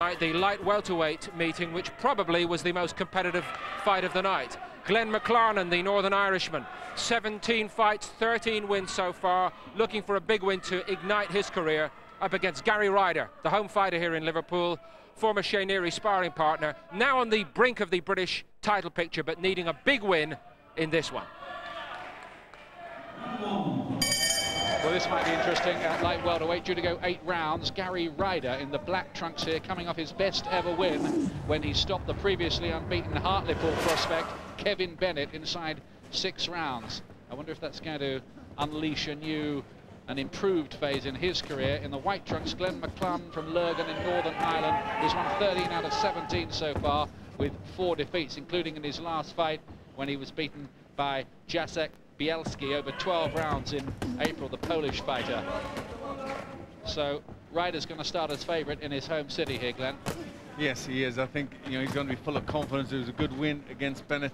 The light welterweight meeting, which probably was the most competitive fight of the night. Glenn McClarnon, the Northern Irishman, 17 fights, 13 wins so far, looking for a big win to ignite his career, up against Gary Ryder, the home fighter here in Liverpool, former Shane Neary sparring partner, now on the brink of the British title picture, but needing a big win in this one. Well, this might be interesting. At light welterweight, due to go 8 rounds. Gary Ryder in the black trunks here, coming off his best ever win when he stopped the previously unbeaten Hartlepool prospect Kevin Bennett inside 6 rounds. I wonder if that's going to unleash an improved phase in his career. In the white trunks, Glenn McClarnon from Lurgan in Northern Ireland. He's won 13 out of 17 so far, with 4 defeats, including in his last fight when he was beaten by Jacek Bielski over 12 rounds in April, the Polish fighter. So Ryder's going to start as favourite in his home city here, Glenn. Yes, he is. I think he's going to be full of confidence. It was a good win against Bennett,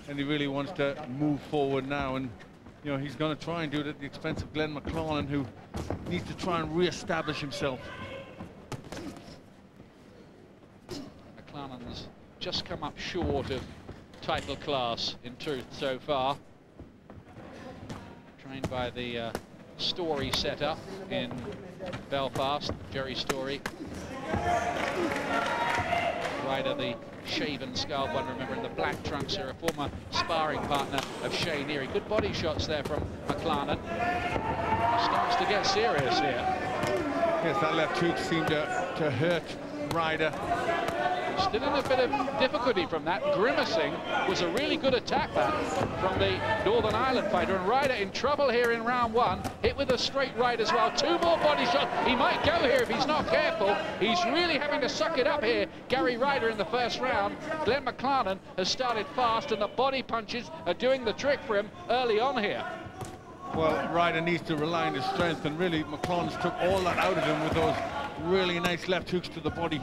and he really wants to move forward now. And he's going to try and do it at the expense of Glenn McClarnon, who needs to try and re-establish himself. McClarnon's just come up short of title class, in truth, so far. Trained by the Story setup in Belfast, Jerry Story. Ryder, the shaven scalp one, remember, in the black trunks here, a former sparring partner of Shane Neary. Good body shots there from McClarnon. Starts to get serious here. Yes, that left hook seemed to hurt Ryder. Still in a bit of difficulty from that. Grimacing was a really good attack that from the Northern Ireland fighter, and Ryder in trouble here in round 1, hit with a straight right as well. 2 more body shots. He might go here if he's not careful. He's really having to suck it up here, Gary Ryder, in the first round. Glenn McClarnon has started fast, and the body punches are doing the trick for him early on here. Well, Ryder needs to rely on his strength, and really McClarnon took all that out of him with those really nice left hooks to the body.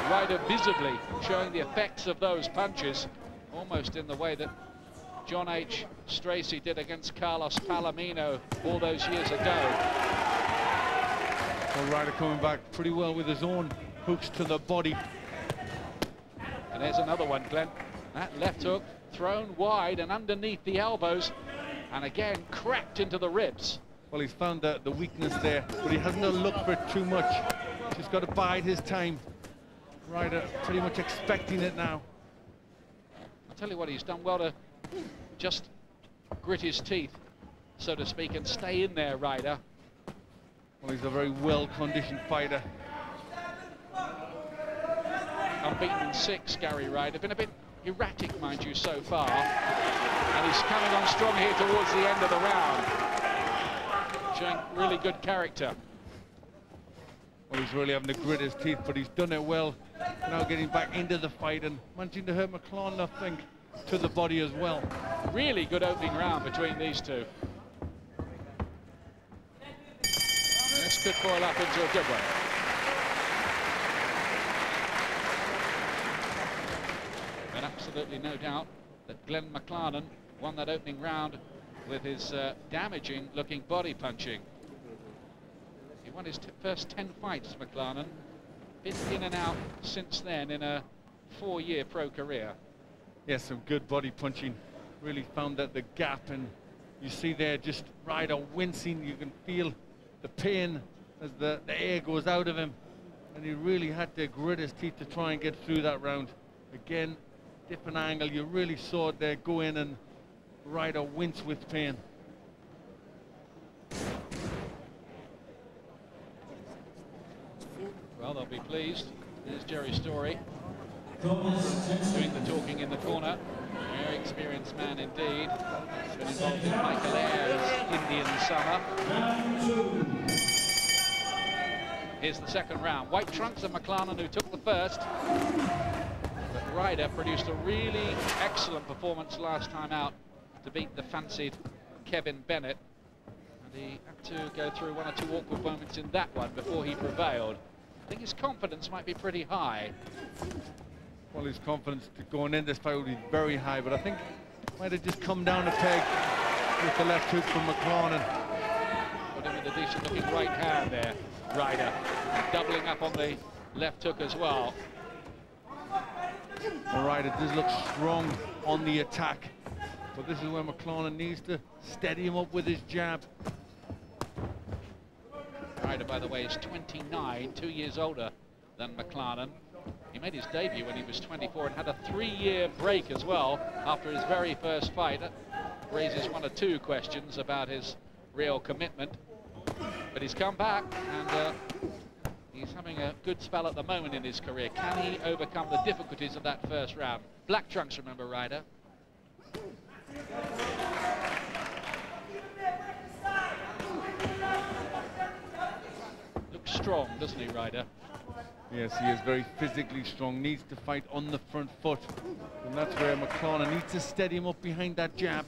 Ryder visibly showing the effects of those punches, almost in the way that John H. Stracey did against Carlos Palomino all those years ago. Well, Ryder coming back pretty well with his own hooks to the body. And there's another one, Glenn. That left hook thrown wide and underneath the elbows, and again cracked into the ribs. Well, he's found the weakness there, but he hasn't got to look for it too much. Just got to bide his time. Ryder pretty much expecting it now. I'll tell you what, he's done well to just grit his teeth, so to speak, and stay in there, Ryder. Well, he's a very well-conditioned fighter. Unbeaten in 6, Gary Ryder. Been a bit erratic, mind you, so far. And he's coming on strong here towards the end of the round. Showing really good character. Well, he's really having to grit his teeth, but he's done it well. Now getting back into the fight and managing to hurt McClarnon, I think, to the body as well. Really good opening round between these two. This could boil up into a good one. But absolutely no doubt that Glenn McClarnon won that opening round with his damaging-looking body punching. He won his first 10 fights, McClarnon. Been in and out since then in a 4-year pro career. Yes, some good body punching. Really found that the gap, and you see there just Ryder wincing. You can feel the pain as the air goes out of him, and he really had to grit his teeth to try and get through that round. Again, different angle. You really saw it there go in, and Ryder wince with pain. Well, they'll be pleased. There's Jerry Story doing the talking in the corner. Very experienced man indeed. Been involved in Michael Ayer's Indian Summer. Here's the second round. White trunks of McClarnon, who took the first. But Ryder produced a really excellent performance last time out to beat the fancied Kevin Bennett. And he had to go through 1 or 2 awkward moments in that one before he prevailed. I think his confidence might be pretty high. Well, his confidence going in this fight would be very high, but I think it might have just come down a peg with the left hook from McClarnon. Put him with a decent looking right hand there, Ryder. doubling up on the left hook as well. All right, it does look strong on the attack, but this is where McClarnon needs to steady him up with his jab. Ryder, by the way, is 29, 2 years older than McClarnon. He made his debut when he was 24 and had a 3-year break as well after his very first fight. That raises one or two questions about his real commitment. But he's come back, and he's having a good spell at the moment in his career. Can he overcome the difficulties of that first round? Black trunks, remember, Ryder. Looks strong, doesn't he, Ryder? Yes, he is very physically strong, needs to fight on the front foot, and that's where McClarnon needs to steady him up behind that jab.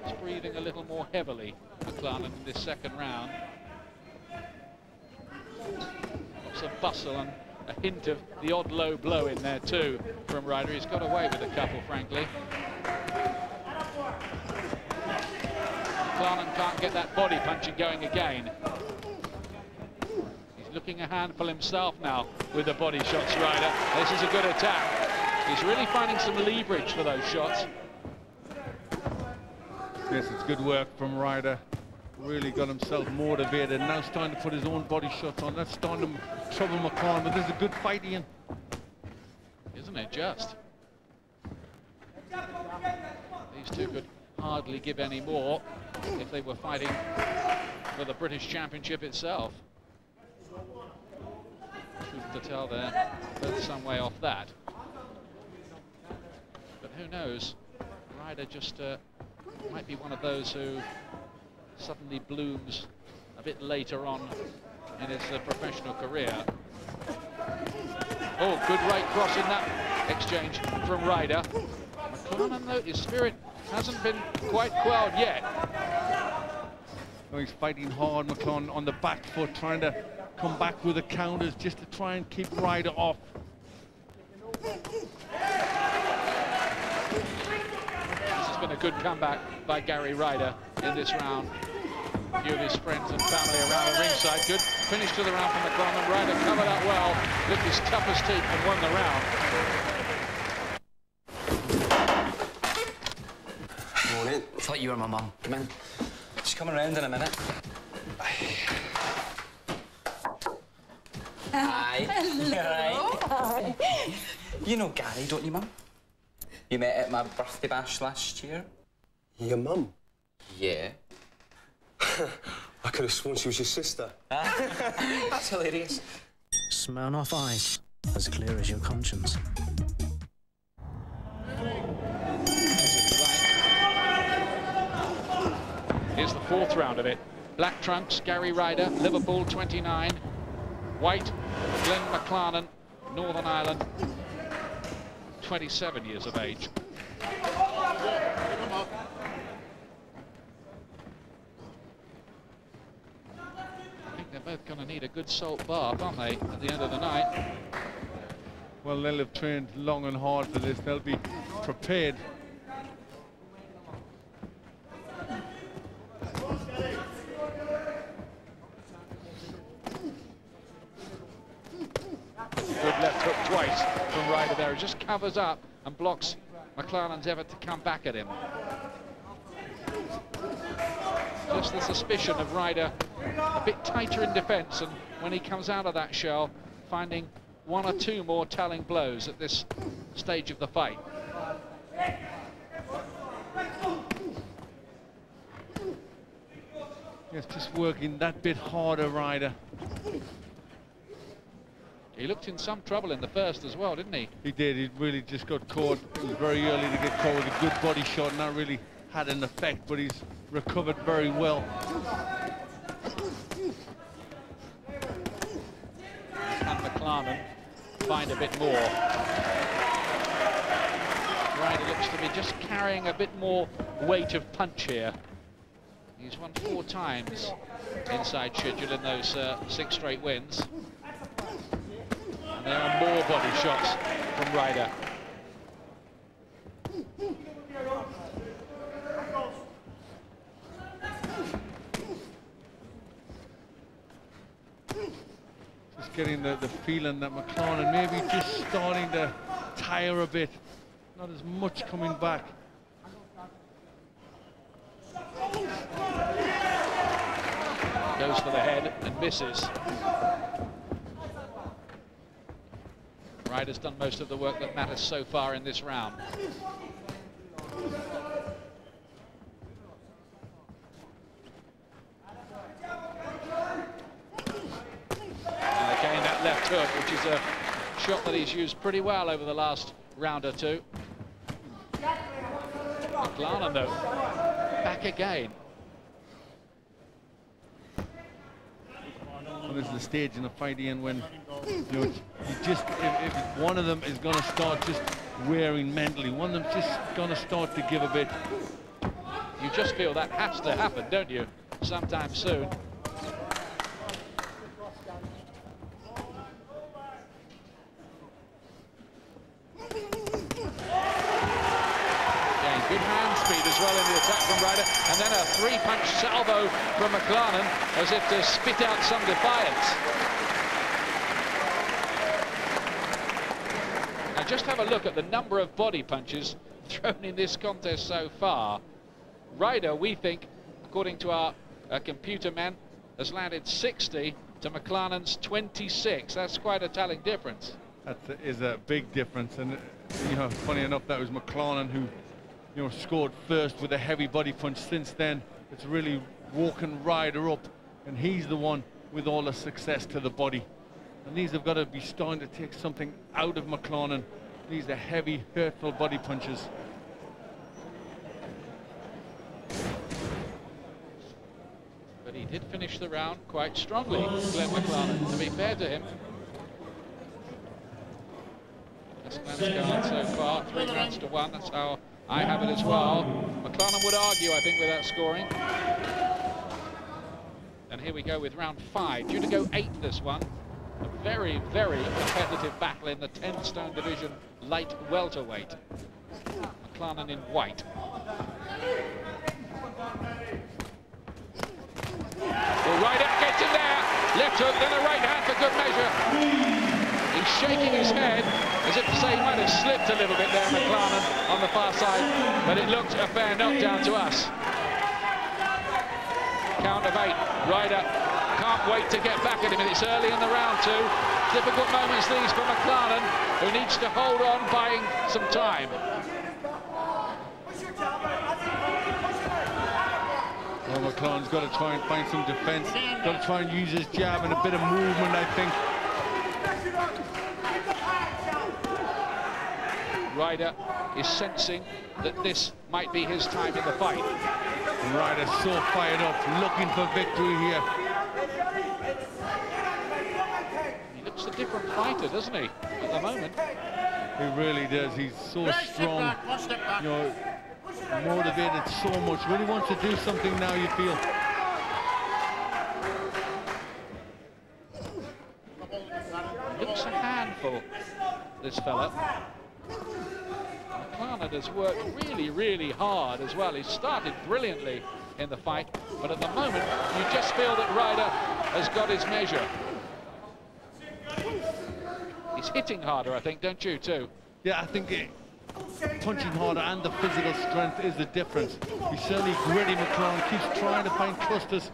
He's breathing a little more heavily, McClarnon, in this second round. Lots of bustle and a hint of the odd low blow in there too from Ryder. He's got away with a couple, frankly. McClarnon can't get that body punching going again. He's looking a handful himself now with the body shots, Ryder. This is a good attack. He's really finding some leverage for those shots. Yes, it's good work from Ryder. Really got himself motivated. Now starting to put his own body shots on. That's starting to trouble McClarnon, but this is a good fight, Ian. Isn't it just? These two could hardly give any more if they were fighting for the British Championship itself. Truth to tell, they're both some way off that. But who knows? Ryder just might be one of those who suddenly blooms a bit later on in his professional career. Oh, good right cross in that exchange from Ryder. McClarnon, though, his spirit hasn't been quite quelled yet. Oh, he's fighting hard, McClarnon, on the back foot, trying to come back with the counters just to try and keep Ryder off. This has been a good comeback by Gary Ryder in this round. A few of his friends and family around the ringside. Good finish to the round from McClarnon. Ryder covered up well with his toughest teeth and won the round. Morning. Thought you were my mum. Come in. She's coming around in a minute. Hi. Hello. Hi. You know Gary, don't you, Mum? You met at my birthday bash last year. Your mum? Yeah. I could have sworn she was your sister. That's hilarious. Smirnoff Ice, as clear as your conscience. Here's the fourth round of it. Black trunks, Gary Ryder, Liverpool, 29. White, Glenn McClarnon, Northern Ireland, 27 years of age. I think they're both going to need a good salt bath, aren't they, at the end of the night? Well, they'll have trained long and hard for this. They'll be prepared. Good left hook twice from Ryder there. He just covers up and blocks McClarnon's effort to come back at him. Just the suspicion of Ryder a bit tighter in defence, and when he comes out of that shell, finding one or two more telling blows at this stage of the fight. Yes, just working that bit harder, Ryder. He looked in some trouble in the first as well, didn't he? He did. He really just got caught. It was very early to get caught with a good body shot, and that really had an effect, but he's recovered very well. Can McClarnon find a bit more? Ryder looks to be just carrying a bit more weight of punch here. He's won 4 times inside schedule in those 6 straight wins. And there are more body shots from Ryder. getting the feeling that McClarnon maybe just starting to tire a bit. Not as much coming back. Goes for the head and misses. Ryder's done most of the work that matters so far in this round. And again, that left hook, which is a shot that he's used pretty well over the last round or two. McClarnon, though, back again. Well, this is the stage in the fight, Ian, when you know, if one of them is going to start just wearing mentally, one of them's just going to start to give a bit. You just feel that has to happen, don't you? Sometime soon. Good hand speed as well in the attack from Ryder, and then a three-punch salvo from McClarnon as if to spit out some defiance. Now just have a look at the number of body punches thrown in this contest so far. Ryder, we think, according to our computer man, has landed 60 to McClarnon's 26. That's quite a telling difference. That is a big difference, and you know, funny enough, that was McClarnon who scored first with a heavy body punch. Since then, it's really woken Ryder up, and he's the one with all the success to the body. And these have got to be starting to take something out of McClarnon. These are heavy, hurtful body punches. But he did finish the round quite strongly, Glenn McClarnon, to be fair to him. That's Glenn's gone so far, 3 rounds to 1, that's how I have it as well. McClarnon would argue, I think, with that scoring. And here we go with round 5. Due to go 8 this one. A very, very competitive battle in the 10-stone division light welterweight. McClarnon in white. Well, Ryder gets in there. Left hook, then a right hand for good measure. He's shaking his head as if to say he might have slipped a little bit there, McClarnon, on the far side, but it looked a fair knockdown to us. Count of 8. Ryder can't wait to get back at him, and it's early in the round too. Difficult moments these for McClarnon, who needs to hold on, buying some time. Well, McClarnon's got to try and find some defence. Got to try and use his jab and a bit of movement, I think. Ryder is sensing that this might be his time in the fight. And Ryder's so fired up, looking for victory here. He looks a different fighter, doesn't he, at the moment? He really does. He's so strong, you know, motivated so much. Really wants to do something now, you feel. Looks a handful, this fella. McClarnon has worked really, really hard as well. He started brilliantly in the fight, but at the moment, you just feel that Ryder has got his measure. He's hitting harder, I think, don't you, too? Yeah, I think punching harder and the physical strength is the difference. He's certainly gritty. McClarnon keeps trying to find clusters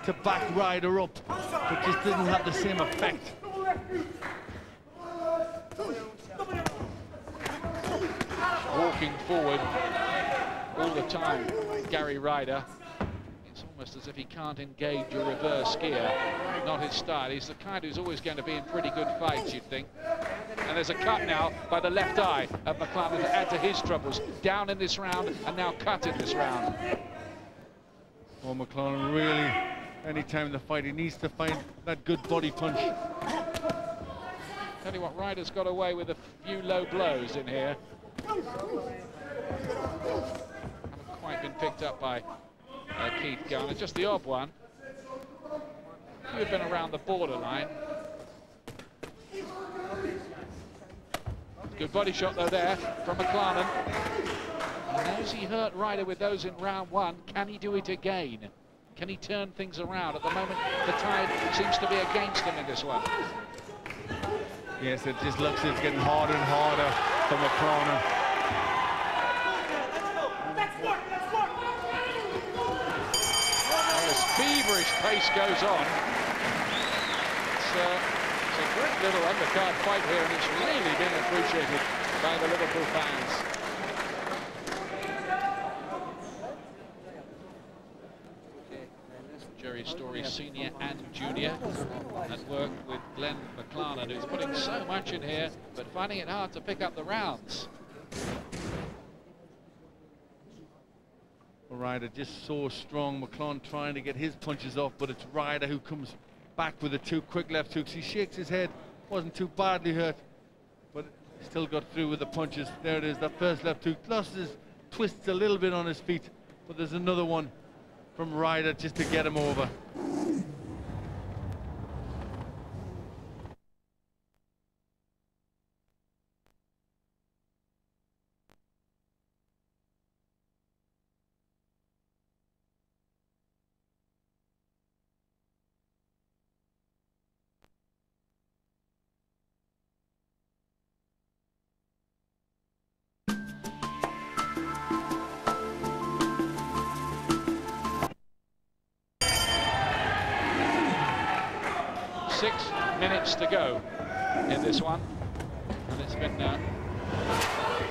to back Ryder up, but just doesn't have the same effect. Walking forward all the time, Gary Ryder. It's almost as if he can't engage a reverse gear. Not his style. He's the kind who's always going to be in pretty good fights, you'd think. And there's a cut now by the left eye of McClarnon to add to his troubles. Down in this round and now cut in this round. Well, McClarnon really, anytime in the fight, he needs to find that good body punch. Tell you what, Ryder's got away with a few low blows in here. Haven't quite been picked up by Keith Garner, just the odd one. He had been around the borderline. Good body shot though there from McClarnon. He knows he hurt Ryder with those in round 1. Can he do it again? Can he turn things around? At the moment, the tide seems to be against him in this one. Yes, it just looks it's getting harder and harder for McClarnon. As feverish pace goes on, it's a great little undercard fight here, and it's really being appreciated by the Liverpool fans. Jerry Story Senior and Junior at work with Glenn McClarnon, who's putting so much in here, but finding it hard to pick up the rounds. Ryder just so strong. McClarnon trying to get his punches off, but it's Ryder who comes back with the 2 quick left hooks. He shakes his head, wasn't too badly hurt, but still got through with the punches. There it is, that first left hook. Losses, twists a little bit on his feet, but there's another one from Ryder just to get him over. To go in this one, and it's been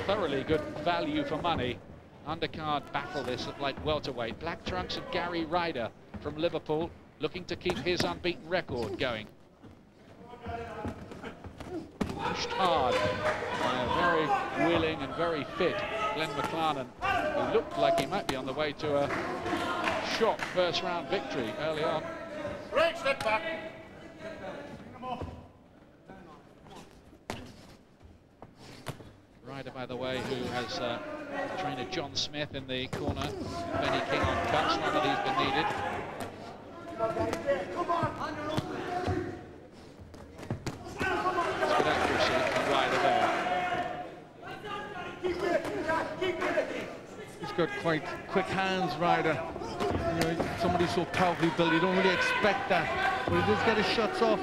thoroughly good value for money. Undercard battle this at light welterweight. Black trunks of Gary Ryder from Liverpool, looking to keep his unbeaten record going. Pushed hard by a very willing and very fit Glenn McClarnon, who looked like he might be on the way to a shock first round victory early on. Right, step back. Ryder, by the way, who has trainer John Smith in the corner, Benny King on cuts, not that he's been needed. It's good accuracy from Ryder there. He's got quite quick hands, Ryder. You know, somebody so powerfully built, you don't really expect that, but he does get his shots off.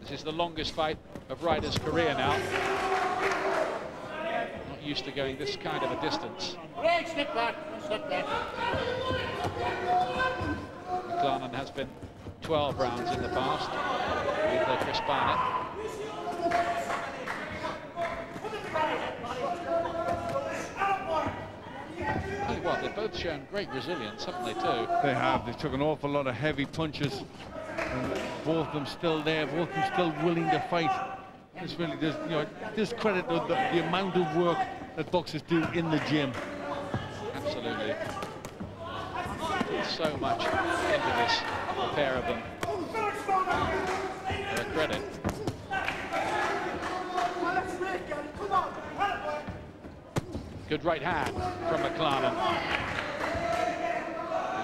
This is the longest fight of Ryder's career now. Used to going this kind of a distance. Right, step back, step back. McClarnon has been 12 rounds in the past with Chris Barnett. Tell you what, they've both shown great resilience, haven't they, too? They have. They took an awful lot of heavy punches, and both of them still there, both of them still willing to fight. This really does, you know, discredit the amount of work that boxers do in the gym. Absolutely. So much into this, the pair of them. Their credit. Good right hand from McClarnon.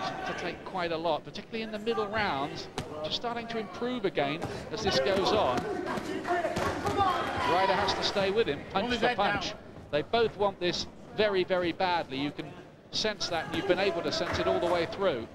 He's had to take quite a lot, particularly in the middle rounds. Just starting to improve again as this goes on. Ryder has to stay with him, punch for punch. They both want this very, very badly. You can sense that, and you've been able to sense it all the way through.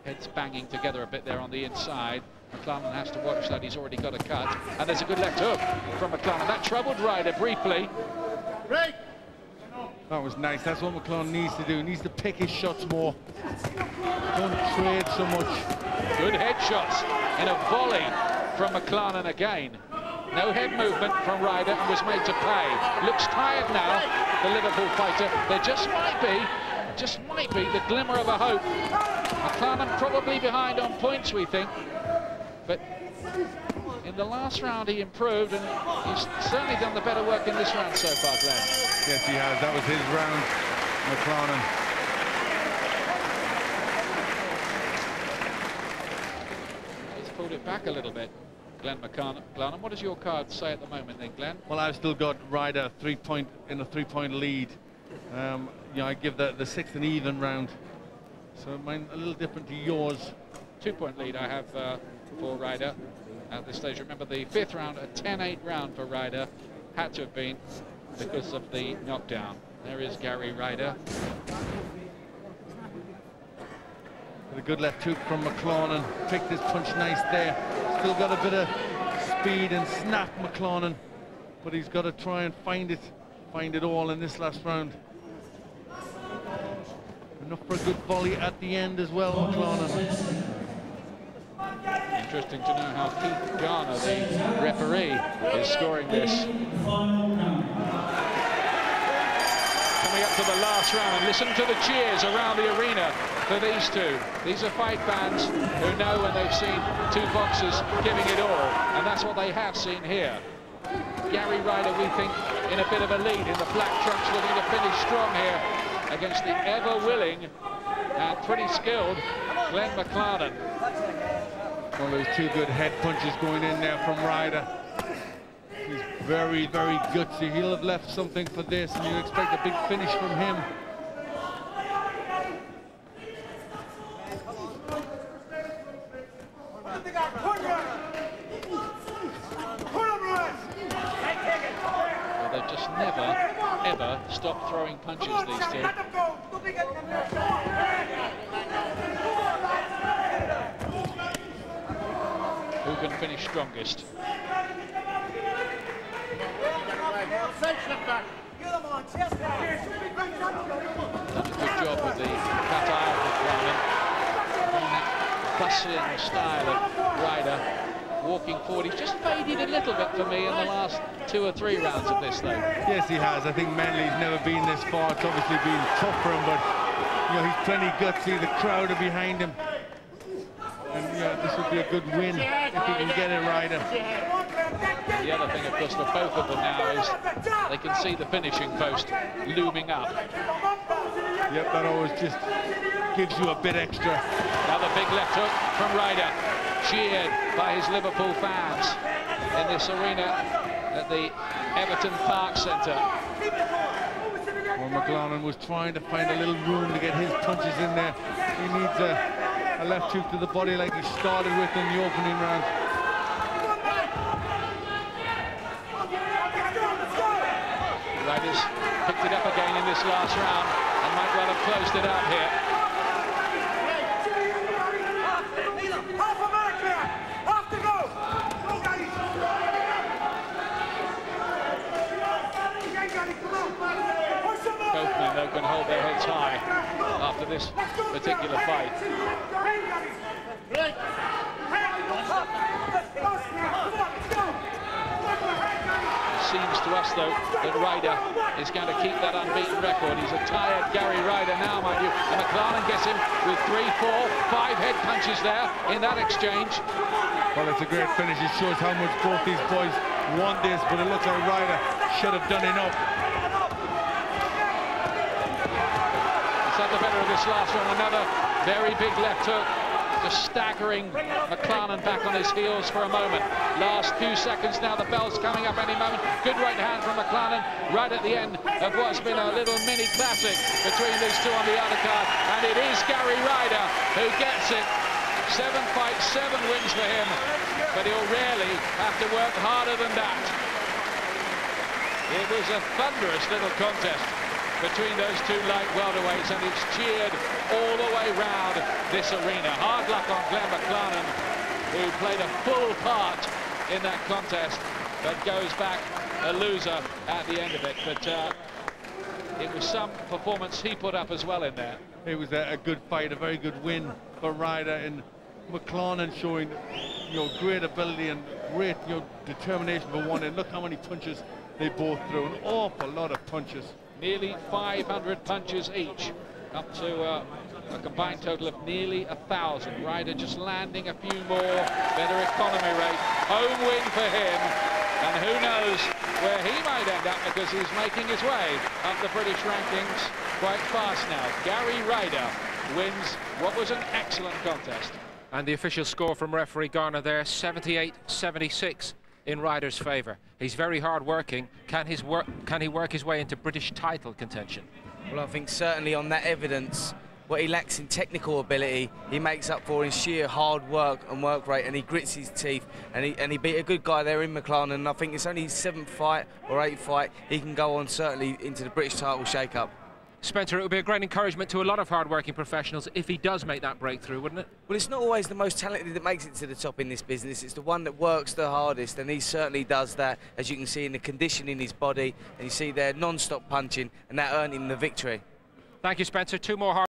Heads banging together a bit there on the inside. McClarnon has to watch that. He's already got a cut. And there's a good left hook from McClarnon. That troubled Ryder briefly. Right. That was nice. That's what McClarnon needs to do. He needs to pick his shots more. Don't trade so much. Good headshots in a volley from McClarnon again. No head movement from Ryder and was made to pay. Looks tired now, the Liverpool fighter. There just might be the glimmer of a hope. McClarnon probably behind on points, we think. But in the last round he improved, and he's certainly done the better work in this round so far, Glenn. Yes, he has. That was his round, McClarnon. He's pulled it back a little bit, Glenn McClarnon. What does your card say at the moment then, Glenn? Well, I've still got Ryder in a three-point lead. You know, I give the sixth an even round. So mine a little different to yours. 2-point lead I have for Ryder at this stage. Remember, the fifth round, a 10-8 round for Ryder, had to have been because of the knockdown. There is Gary Ryder. A good left hook from McClarnon. Picked his punch nice there. Still got a bit of speed and snap, McClarnon, but he's got to try and find it all in this last round. Enough for a good volley at the end as well, McClarnon. Interesting to know how Keith Garner, the referee, is scoring this. Coming up to the last round, and listen to the cheers around the arena for these two. These are fight fans who know when they've seen two boxers giving it all, and that's what they have seen here. Gary Ryder, we think, in a bit of a lead in the black trunks, looking to finish strong here against the ever-willing and pretty skilled Glenn McClarnon. Well, there's two good head punches going in there from Ryder. He's very, very gutsy. He'll have left something for this, and you expect a big finish from him. Well, they've just never, ever stopped throwing punches, these two. Who can finish strongest? Done a good job with the cut eye of McClarnon. That bustling style of Ryder walking forward. He's just faded a little bit for me in the last 2 or 3 rounds of this, though. Yes, he has. I think mentally he's never been this far. It's obviously been tough for him, but you know, he's plenty gutsy. The crowd are behind him. And this would be a good win if he can get it, Ryder. The other thing, of course, for both of them now is they can see the finishing post looming up. Yep, that always just gives you a bit extra. Another big left hook from Ryder, cheered by his Liverpool fans in this arena at the Everton Park Centre. Well, McClarnon was trying to find a little room to get his punches in there. He needs a left hook to the body like he started with in the opening round. Ryder's picked it up again in this last round and might well have closed it out here. Both men, though, can hold their heads high after this particular fight. Seems to us, though, that Ryder is going to keep that unbeaten record. He's a tired Gary Ryder now, mind you, and McClarnon gets him with 3, 4, 5 head punches there in that exchange. Well, it's a great finish. It shows how much both these boys want this, but it looks like Ryder should have done enough. It's at the better of this last one. Another very big left hook, just staggering McClarnon back on his heels for a moment. Last few seconds now, the bell's coming up any moment. Good right hand from McClarnon right at the end of what's been a little mini classic between these two on the undercard. And it is Gary Ryder who gets it. 7 fights, 7 wins for him, but he'll rarely have to work harder than that. It was a thunderous little contest between those two light welterweights, and it's cheered all the way round this arena. Hard luck on Glenn McClarnon, who played a full part in that contest, but goes back a loser at the end of it. But it was some performance he put up as well in there. It was a good fight, a very good win for Ryder, and McClarnon showing, great ability and great, determination for one. And look how many punches they both threw, an awful lot of punches. Nearly 500 punches each, up to a combined total of nearly 1,000. Ryder just landing a few more, better economy rate. Home win for him, and who knows where he might end up, because he's making his way up the British rankings quite fast now. Gary Ryder wins what was an excellent contest. And the official score from referee Garner there, 78-76 in Ryder's favour. He's very hard working. Can he work his way into British title contention? Well, I think certainly on that evidence, what he lacks in technical ability, he makes up for in sheer hard work and work rate, and he grits his teeth, and he beat a good guy there in McClarnon. And I think it's only his 7th fight or 8th fight. He can go on certainly into the British title shake-up. Spencer, it would be a great encouragement to a lot of hard-working professionals if he does make that breakthrough, wouldn't it? Well, it's not always the most talented that makes it to the top in this business. It's the one that works the hardest, and he certainly does that, as you can see in the condition in his body, and you see there non-stop punching, and that earned him the victory. Thank you, Spencer. Two more hard